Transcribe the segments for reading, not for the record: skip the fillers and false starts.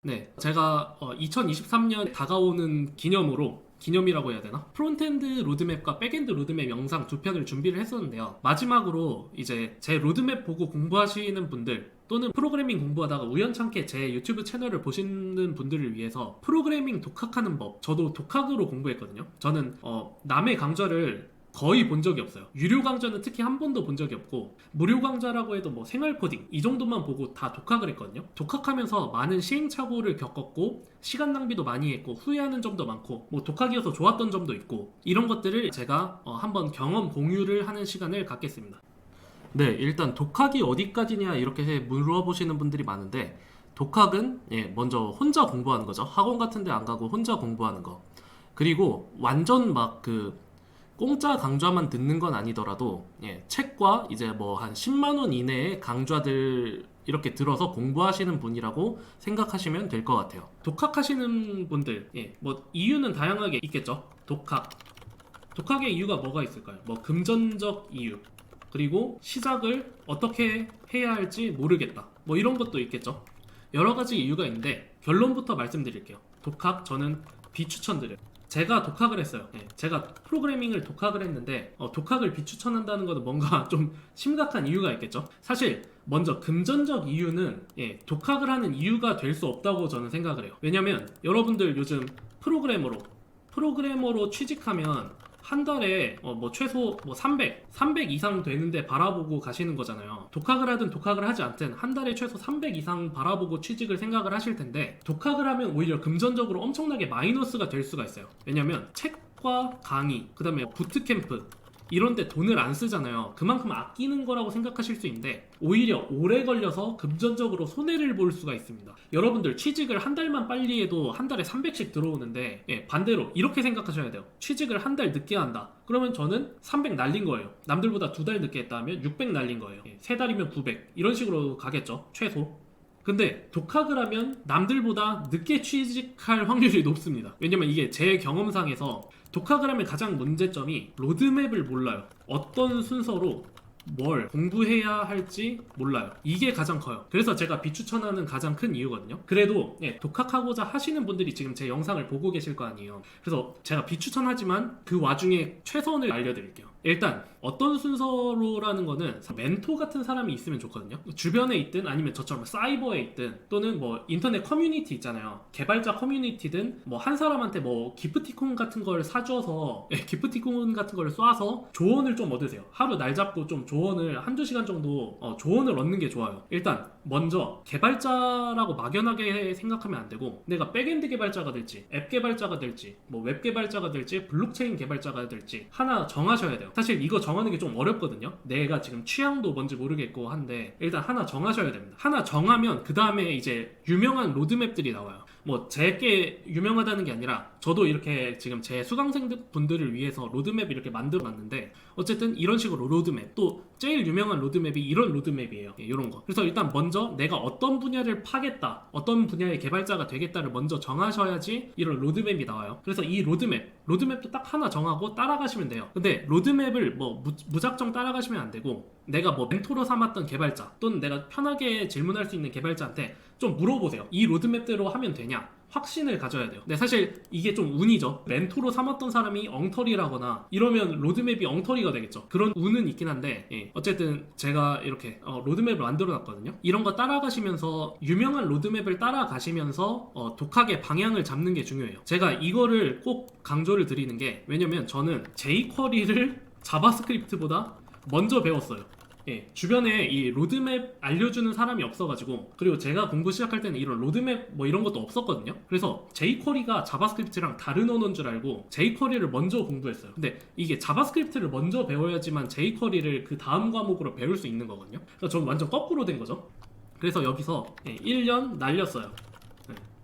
네, 제가 2023년 다가오는 기념이라고 해야 되나? 프론트엔드 로드맵과 백엔드 로드맵 영상 두 편을 준비를 했었는데요. 마지막으로 이제 제 로드맵 보고 공부하시는 분들 또는 프로그래밍 공부하다가 우연찮게 제 유튜브 채널을 보시는 분들을 위해서 프로그래밍 독학하는 법, 저도 독학으로 공부했거든요. 저는 남의 강좌를 거의 본 적이 없어요. 유료 강좌는 특히 한 번도 본 적이 없고, 무료 강좌라고 해도 뭐 생활 코딩 이 정도만 보고 다 독학을 했거든요. 독학하면서 많은 시행착오를 겪었고, 시간 낭비도 많이 했고, 후회하는 점도 많고, 뭐 독학이어서 좋았던 점도 있고, 이런 것들을 제가 한번 경험 공유를 하는 시간을 갖겠습니다. 네, 일단 독학이 어디까지냐 이렇게 물어보시는 분들이 많은데, 독학은 먼저 혼자 공부하는 거죠. 학원 같은 데 안 가고 혼자 공부하는 거. 그리고 완전 공짜 강좌만 듣는 건 아니더라도 책과 이제 뭐 한 10만 원 이내의 강좌들 이렇게 들어서 공부하시는 분이라고 생각하시면 될 것 같아요. 독학하시는 분들 뭐 이유는 다양하게 있겠죠. 독학의 이유가 뭐가 있을까요? 뭐 금전적 이유, 그리고 시작을 어떻게 해야 할지 모르겠다, 뭐 이런 것도 있겠죠. 여러 가지 이유가 있는데 결론부터 말씀드릴게요. 독학 저는 비추천드려요. 제가 독학을 했어요. 제가 프로그래밍을 독학을 했는데 독학을 비추천한다는 것은 뭔가 좀 심각한 이유가 있겠죠. 사실 먼저 금전적 이유는 독학을 하는 이유가 될 수 없다고 저는 생각을 해요. 왜냐면 여러분들 요즘 프로그래머로 취직하면 한 달에 뭐 최소 뭐 300 이상 되는데 바라보고 가시는 거잖아요. 독학을 하든 독학을 하지 않든 한 달에 최소 300 이상 바라보고 취직을 생각을 하실 텐데, 독학을 하면 오히려 금전적으로 엄청나게 마이너스가 될 수가 있어요. 왜냐면 책과 강의, 그 다음에 부트캠프 이런데 돈을 안 쓰잖아요. 그만큼 아끼는 거라고 생각하실 수 있는데 오히려 오래 걸려서 금전적으로 손해를 볼 수가 있습니다. 여러분들 취직을 한 달만 빨리 해도 한 달에 300씩 들어오는데 반대로 이렇게 생각하셔야 돼요. 취직을 한 달 늦게 한다. 그러면 저는 300 날린 거예요. 남들보다 두 달 늦게 했다 하면 600 날린 거예요. 세 달이면 900 이런 식으로 가겠죠, 최소. 근데 독학을 하면 남들보다 늦게 취직할 확률이 높습니다. 왜냐면 이게 제 경험상에서 독학을 하면 가장 문제점이 로드맵을 몰라요. 어떤 순서로 뭘 공부해야 할지 몰라요. 이게 가장 커요. 그래서 제가 비추천하는 가장 큰 이유거든요. 그래도 독학하고자 하시는 분들이 지금 제 영상을 보고 계실 거 아니에요. 그래서 제가 비추천하지만 그 와중에 최선을 알려드릴게요. 일단 어떤 순서로라는 거는 멘토 같은 사람이 있으면 좋거든요. 주변에 있든 아니면 저처럼 사이버에 있든 또는 뭐 인터넷 커뮤니티 있잖아요. 개발자 커뮤니티든 뭐 한 사람한테 뭐 기프티콘 같은 걸 사줘서 기프티콘 같은 걸 쏴서 조언을 좀 얻으세요. 하루 날 잡고 좀 조언을 한두 시간 정도 조언을 얻는 게 좋아요. 일단 먼저 개발자라고 막연하게 생각하면 안 되고, 내가 백엔드 개발자가 될지 앱 개발자가 될지 뭐 웹 개발자가 될지 블록체인 개발자가 될지 하나 정하셔야 돼요. 사실 이거 정하는 게 좀 어렵거든요. 내가 지금 취향도 뭔지 모르겠고 한데 일단 하나 정하셔야 됩니다. 하나 정하면 그 다음에 이제 유명한 로드맵들이 나와요. 뭐 제게 유명하다는 게 아니라 저도 이렇게 지금 제 수강생들 분들을 위해서 로드맵 이렇게 만들어 놨는데, 어쨌든 이런 식으로 로드맵, 또 제일 유명한 로드맵이 이런 로드맵이에요. 이런 거. 그래서 일단 먼저 내가 어떤 분야를 파겠다, 어떤 분야의 개발자가 되겠다를 먼저 정하셔야지 이런 로드맵이 나와요. 그래서 이 로드맵도 딱 하나 정하고 따라가시면 돼요. 근데 로드맵을 뭐 무작정 따라가시면 안 되고, 내가 뭐 멘토로 삼았던 개발자 또는 내가 편하게 질문할 수 있는 개발자한테 좀 물어보세요. 이 로드맵대로 하면 되냐? 확신을 가져야 돼요. 근데 사실 이게 좀 운이죠. 멘토로 삼았던 사람이 엉터리라거나 이러면 로드맵이 엉터리가 되겠죠. 그런 운은 있긴 한데 어쨌든 제가 이렇게 로드맵을 만들어 놨거든요. 이런 거 따라가시면서 유명한 로드맵을 따라가시면서 독학의 방향을 잡는 게 중요해요. 제가 이거를 꼭 강조를 드리는 게, 왜냐면 저는 jQuery를 자바스크립트보다 먼저 배웠어요. 주변에 이 로드맵 알려주는 사람이 없어가지고, 그리고 제가 공부 시작할 때는 이런 로드맵 뭐 이런 것도 없었거든요. 그래서 jQuery가 자바스크립트랑 다른 언어인 줄 알고 jQuery를 먼저 공부했어요. 근데 이게 자바스크립트를 먼저 배워야지만 jQuery를 그 다음 과목으로 배울 수 있는 거거든요. 그래서 저는 완전 거꾸로 된 거죠. 그래서 여기서 1년 날렸어요.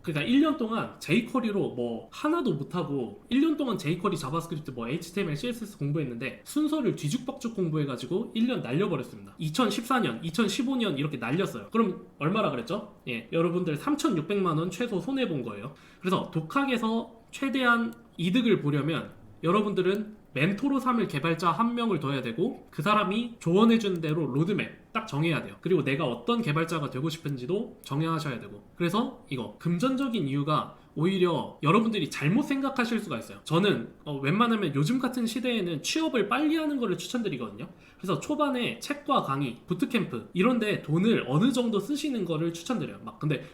그러니까 1년 동안 jQuery로 뭐 하나도 못하고 1년 동안 jQuery, 자바스크립트, 뭐 HTML, CSS 공부했는데 순서를 뒤죽박죽 공부해가지고 1년 날려버렸습니다. 2014년, 2015년 이렇게 날렸어요. 그럼 얼마라 그랬죠? 여러분들 3,600만원 최소 손해본 거예요. 그래서 독학에서 최대한 이득을 보려면 여러분들은 멘토로 삼을 개발자 한 명을 둬야 되고, 그 사람이 조언해준 대로 로드맵, 딱 정해야 돼요. 그리고 내가 어떤 개발자가 되고 싶은지도 정하셔야 되고. 그래서 이거 금전적인 이유가 오히려 여러분들이 잘못 생각하실 수가 있어요. 저는 웬만하면 요즘 같은 시대에는 취업을 빨리 하는 거를 추천드리거든요. 그래서 초반에 책과 강의, 부트캠프 이런데 돈을 어느 정도 쓰시는 거를 추천드려요. 막 근데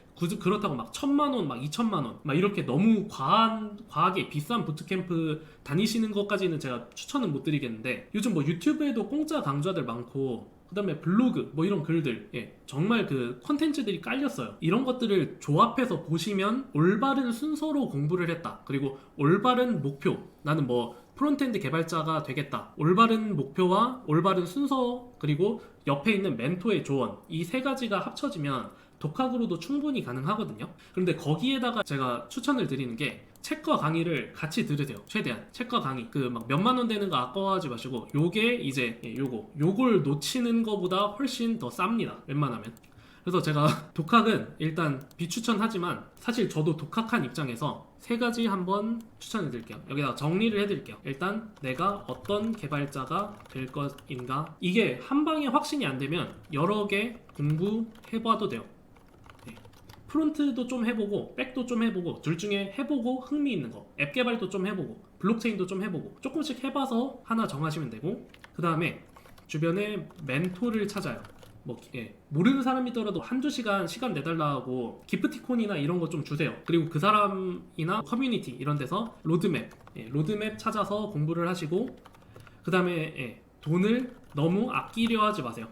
그렇다고 막 1,000만 원, 막 2,000만 원, 막 이렇게 너무 과하게 비싼 부트캠프 다니시는 것까지는 제가 추천은 못 드리겠는데, 요즘 뭐 유튜브에도 공짜 강좌들 많고 그 다음에 블로그 뭐 이런 글들, 정말 그 콘텐츠들이 깔렸어요. 이런 것들을 조합해서 보시면 올바른 순서로 공부를 했다, 그리고 올바른 목표, 나는 뭐 프론트엔드 개발자가 되겠다, 올바른 목표와 올바른 순서, 그리고 옆에 있는 멘토의 조언, 이 세 가지가 합쳐지면 독학으로도 충분히 가능하거든요. 그런데 거기에다가 제가 추천을 드리는 게 책과 강의를 같이 들으세요. 최대한 책과 강의 그 막 몇만 원 되는 거 아까워하지 마시고, 요게 이제 요걸 놓치는 거보다 훨씬 더 쌉니다, 웬만하면. 그래서 제가 독학은 일단 비추천하지만 사실 저도 독학한 입장에서 세 가지 한번 추천해 드릴게요. 여기다가 정리를 해 드릴게요. 일단 내가 어떤 개발자가 될 것인가, 이게 한 방에 확신이 안 되면 여러 개 공부해 봐도 돼요. 프론트도 좀 해보고 백도 좀 해보고, 둘 중에 해보고 흥미있는 거, 앱 개발도 좀 해보고 블록체인도 좀 해보고, 조금씩 해봐서 하나 정하시면 되고, 그 다음에 주변에 멘토를 찾아요. 모르는 사람이더라도 한두 시간 내달라 하고 기프티콘이나 이런 거 좀 주세요. 그리고 그 사람이나 커뮤니티 이런 데서 로드맵 찾아서 공부를 하시고, 그 다음에 돈을 너무 아끼려 하지 마세요.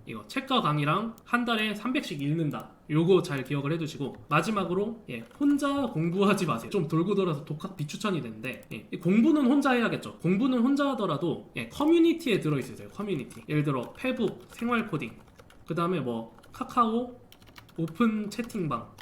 이거 책과 강의랑 한 달에 300씩 읽는다, 요거 잘 기억을 해두시고, 마지막으로 혼자 공부하지 마세요. 좀 돌고 돌아서 독학 비추천이 되는데, 공부는 혼자 해야겠죠. 공부는 혼자 하더라도 커뮤니티에 들어있으세요. 커뮤니티, 예를 들어 페북 생활 코딩, 그 다음에 뭐 카카오 오픈 채팅방,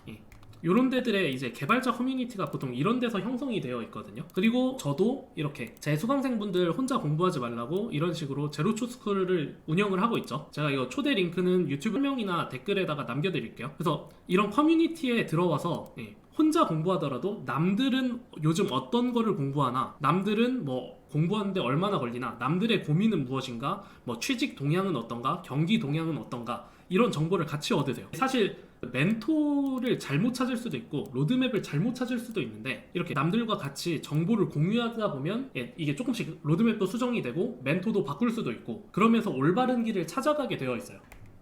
이런 데들의 이제 개발자 커뮤니티가 보통 이런 데서 형성이 되어 있거든요. 그리고 저도 이렇게 제 수강생분들 혼자 공부하지 말라고 이런 식으로 제로투스쿨을 운영을 하고 있죠. 제가 이거 초대 링크는 유튜브 설명이나 댓글에다가 남겨드릴게요. 그래서 이런 커뮤니티에 들어와서 혼자 공부하더라도 남들은 요즘 어떤 거를 공부하나, 남들은 뭐 공부하는데 얼마나 걸리나, 남들의 고민은 무엇인가, 뭐 취직 동향은 어떤가, 경기 동향은 어떤가, 이런 정보를 같이 얻으세요. 사실 멘토를 잘못 찾을 수도 있고 로드맵을 잘못 찾을 수도 있는데, 이렇게 남들과 같이 정보를 공유하다 보면 이게 조금씩 로드맵도 수정이 되고 멘토도 바꿀 수도 있고, 그러면서 올바른 길을 찾아가게 되어 있어요.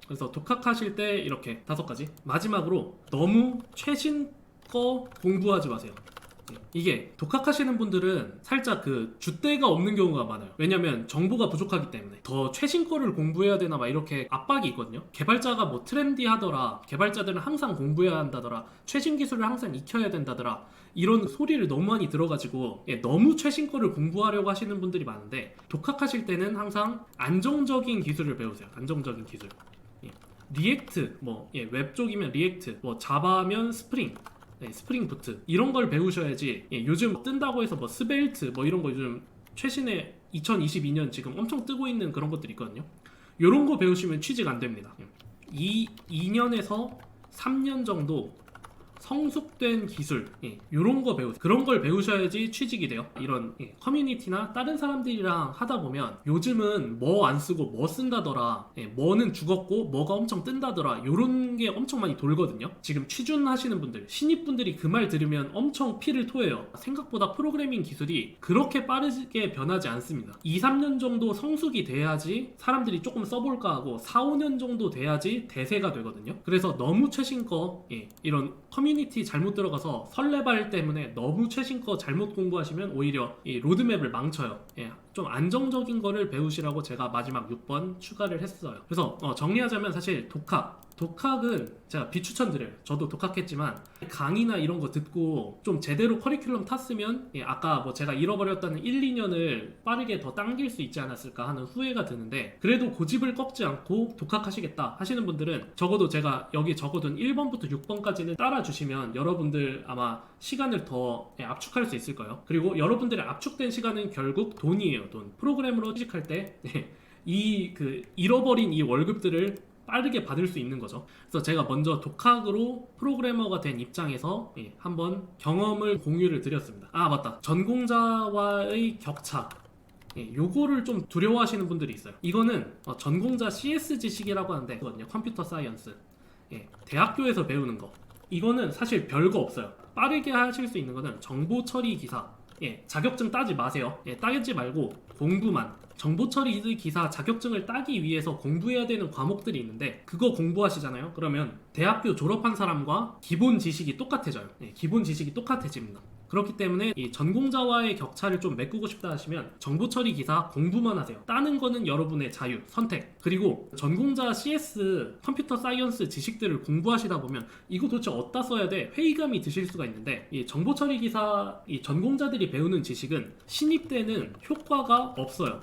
그래서 독학하실 때 이렇게 5가지. 마지막으로 너무 최신 거 공부하지 마세요. 이게 독학하시는 분들은 살짝 그 줏대가 없는 경우가 많아요. 왜냐면 정보가 부족하기 때문에 더 최신 거를 공부해야 되나 막 이렇게 압박이 있거든요. 개발자가 뭐 트렌디하더라, 개발자들은 항상 공부해야 한다더라, 최신 기술을 항상 익혀야 된다더라, 이런 소리를 너무 많이 들어가지고 너무 최신 거를 공부하려고 하시는 분들이 많은데, 독학하실 때는 항상 안정적인 기술을 배우세요. 안정적인 기술. 리액트, 웹 쪽이면 리액트, 자바면 스프링, 스프링 부트, 이런 걸 배우셔야지. 요즘 뜬다고 해서 뭐 스벨트 뭐 이런 거 요즘 최신의 2022년 지금 엄청 뜨고 있는 그런 것들이 있거든요. 요런 거 배우시면 취직 안 됩니다. 2년에서 3년 정도 성숙된 기술, 이런 거 배우세요. 그런 걸 배우셔야지 취직이 돼요. 이런 커뮤니티나 다른 사람들이랑 하다 보면 요즘은 뭐 안 쓰고 뭐 쓴다더라, 뭐는 죽었고 뭐가 엄청 뜬다더라, 이런 게 엄청 많이 돌거든요. 지금 취준하시는 분들, 신입분들이 그 말 들으면 엄청 피를 토해요. 생각보다 프로그래밍 기술이 그렇게 빠르게 변하지 않습니다. 2, 3년 정도 성숙이 돼야지 사람들이 조금 써볼까 하고 4, 5년 정도 돼야지 대세가 되거든요. 그래서 너무 최신 거, 이런 커뮤니티 잘못 들어가서 설레발 때문에 너무 최신 거 잘못 공부하시면 오히려 이 로드맵을 망쳐요. 좀 안정적인 거를 배우시라고 제가 마지막 6번 추가를 했어요. 그래서 정리하자면 사실 독학은 제가 비추천드려요. 저도 독학했지만 강의나 이런 거 듣고 좀 제대로 커리큘럼 탔으면 아까 뭐 제가 잃어버렸다는 1, 2년을 빠르게 더 당길 수 있지 않았을까 하는 후회가 드는데, 그래도 고집을 꺾지 않고 독학하시겠다 하시는 분들은 적어도 제가 여기 적어둔 1번부터 6번까지는 따라주시면 여러분들 아마 시간을 더 압축할 수 있을 거예요. 그리고 여러분들의 압축된 시간은 결국 돈이에요. 돈. 프로그램으로 취직할 때 잃어버린 이 월급들을 빠르게 받을 수 있는 거죠. 그래서 제가 먼저 독학으로 프로그래머가 된 입장에서 한번 경험을 공유를 드렸습니다. 아 맞다, 전공자와의 격차, 요거를 좀 두려워하시는 분들이 있어요. 이거는 전공자 CS 지식이라고 하는데 그거든요. 컴퓨터 사이언스. 대학교에서 배우는 거. 이거는 사실 별거 없어요. 빠르게 하실 수 있는 거는 정보 처리 기사. 자격증 따지 마세요. 따지 말고 공부만. 정보 처리 기사 자격증을 따기 위해서 공부해야 되는 과목들이 있는데 그거 공부하시잖아요. 그러면 대학교 졸업한 사람과 기본 지식이 똑같아져요. 기본 지식이 똑같아집니다. 그렇기 때문에 이 전공자와의 격차를 좀 메꾸고 싶다 하시면 정보 처리 기사 공부만 하세요. 따는 거는 여러분의 자유, 선택. 그리고 전공자 CS 컴퓨터 사이언스 지식들을 공부하시다 보면 이거 도대체 어디다 써야 돼? 회의감이 드실 수가 있는데 이 정보 처리 기사 이 전공자들이 배우는 지식은 신입 때는 효과가 없어요.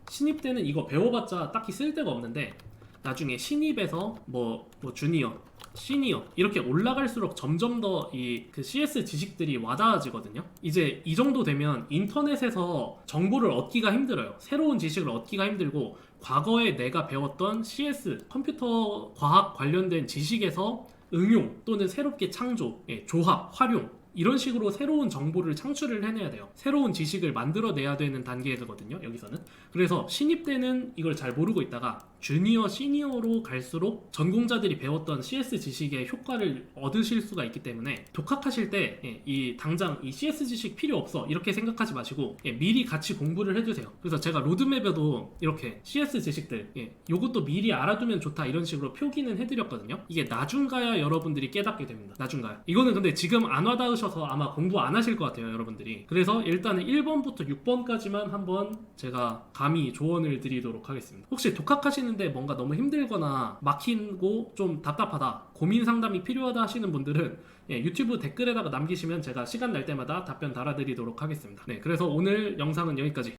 신입 때는 이거 배워봤자 딱히 쓸데가 없는데 나중에 신입에서 뭐 주니어, 시니어 이렇게 올라갈수록 점점 더 이 그 CS 지식들이 와닿아지거든요. 이제 이 정도 되면 인터넷에서 정보를 얻기가 힘들어요. 새로운 지식을 얻기가 힘들고 과거에 내가 배웠던 CS 컴퓨터 과학 관련된 지식에서 응용 또는 새롭게 창조, 조합, 활용 이런 식으로 새로운 정보를 창출을 해내야 돼요. 새로운 지식을 만들어내야 되는 단계거든요. 여기서는. 그래서 신입 때는 이걸 잘 모르고 있다가 주니어, 시니어로 갈수록 전공자들이 배웠던 CS 지식의 효과를 얻으실 수가 있기 때문에 독학하실 때 이 당장 이 CS 지식 필요 없어 이렇게 생각하지 마시고 미리 같이 공부를 해두세요. 그래서 제가 로드맵에도 이렇게 CS 지식들 요것도 미리 알아두면 좋다 이런 식으로 표기는 해드렸거든요. 이게 나중 가야 여러분들이 깨닫게 됩니다. 나중 가야. 이거는 근데 지금 안 와닿으셔서 아마 공부 안 하실 것 같아요, 여러분들이. 그래서 일단은 1번부터 6번까지만 한번 제가 감히 조언을 드리도록 하겠습니다. 혹시 독학하시는데 뭔가 너무 힘들거나 막히고 좀 답답하다, 고민 상담이 필요하다 하시는 분들은 유튜브 댓글에다가 남기시면 제가 시간 날 때마다 답변 달아드리도록 하겠습니다. 그래서 오늘 영상은 여기까지.